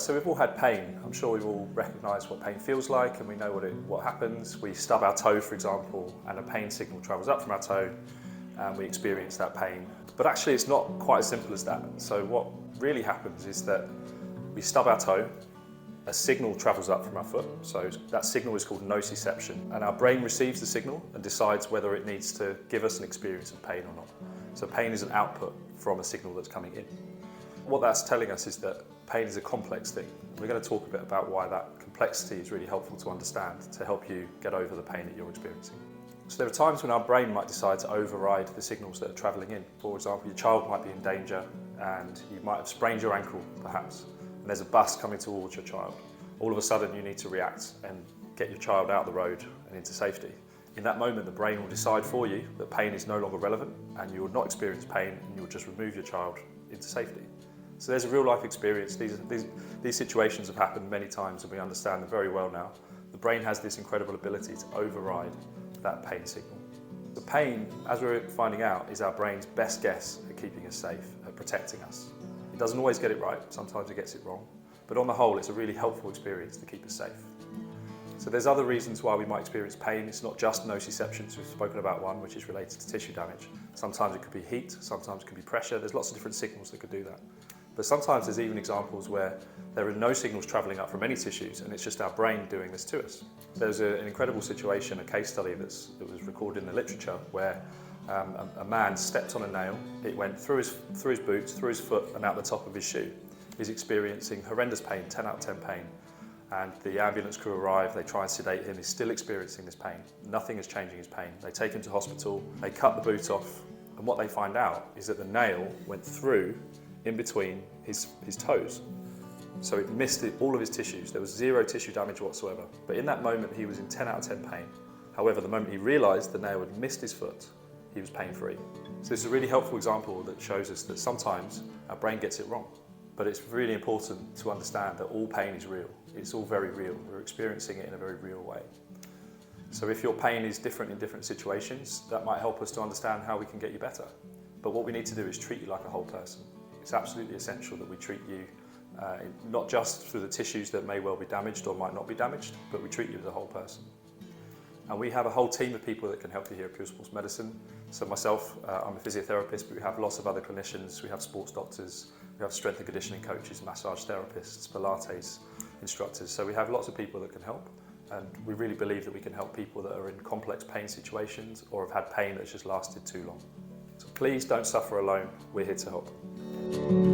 Right, so we've all had pain. I'm sure we've all recognised what pain feels like, and we know what happens. We stub our toe, for example, and a pain signal travels up from our toe, and we experience that pain. But actually it's not quite as simple as that. So what really happens is that we stub our toe, a signal travels up from our foot, so that signal is called nociception, and our brain receives the signal and decides whether it needs to give us an experience of pain or not. So pain is an output from a signal that's coming in. What that's telling us is that pain is a complex thing. We're going to talk a bit about why that complexity is really helpful to understand to help you get over the pain that you're experiencing. So there are times when our brain might decide to override the signals that are travelling in. For example, your child might be in danger and you might have sprained your ankle perhaps, and there's a bus coming towards your child. All of a sudden you need to react and get your child out the road and into safety. In that moment the brain will decide for you that pain is no longer relevant and you will not experience pain and you will just remove your child into safety. So there's a real life experience. These situations have happened many times and we understand them very well now. The brain has this incredible ability to override that pain signal. The pain, as we're finding out, is our brain's best guess at keeping us safe, at protecting us. It doesn't always get it right, sometimes it gets it wrong, but on the whole it's a really helpful experience to keep us safe. So there's other reasons why we might experience pain. It's not just nociceptions. We've spoken about one, which is related to tissue damage. Sometimes it could be heat, sometimes it could be pressure. There's lots of different signals that could do that. But sometimes there's even examples where there are no signals travelling up from any tissues and it's just our brain doing this to us. There's an incredible situation, a case study that was recorded in the literature where a man stepped on a nail. It went through his boots, through his foot and out the top of his shoe. He's experiencing horrendous pain, 10 out of 10 pain. And the ambulance crew arrive, they try and sedate him, he's still experiencing this pain. Nothing is changing his pain. They take him to hospital, they cut the boot off, and what they find out is that the nail went through in between his toes. So it missed all of his tissues. There was zero tissue damage whatsoever. But in that moment he was in 10 out of 10 pain. However, the moment he realised the nail had missed his foot, he was pain-free. So this is a really helpful example that shows us that sometimes our brain gets it wrong. But it's really important to understand that all pain is real. It's all very real. We're experiencing it in a very real way. So if your pain is different in different situations, that might help us to understand how we can get you better. But what we need to do is treat you like a whole person. It's absolutely essential that we treat you not just through the tissues that may well be damaged or might not be damaged, but we treat you as a whole person. And we have a whole team of people that can help you here at Pure Sports Medicine. So myself, I'm a physiotherapist, but we have lots of other clinicians. We have sports doctors, we have strength and conditioning coaches, massage therapists, Pilates instructors. So we have lots of people that can help. And we really believe that we can help people that are in complex pain situations or have had pain that's just lasted too long. So please don't suffer alone. We're here to help.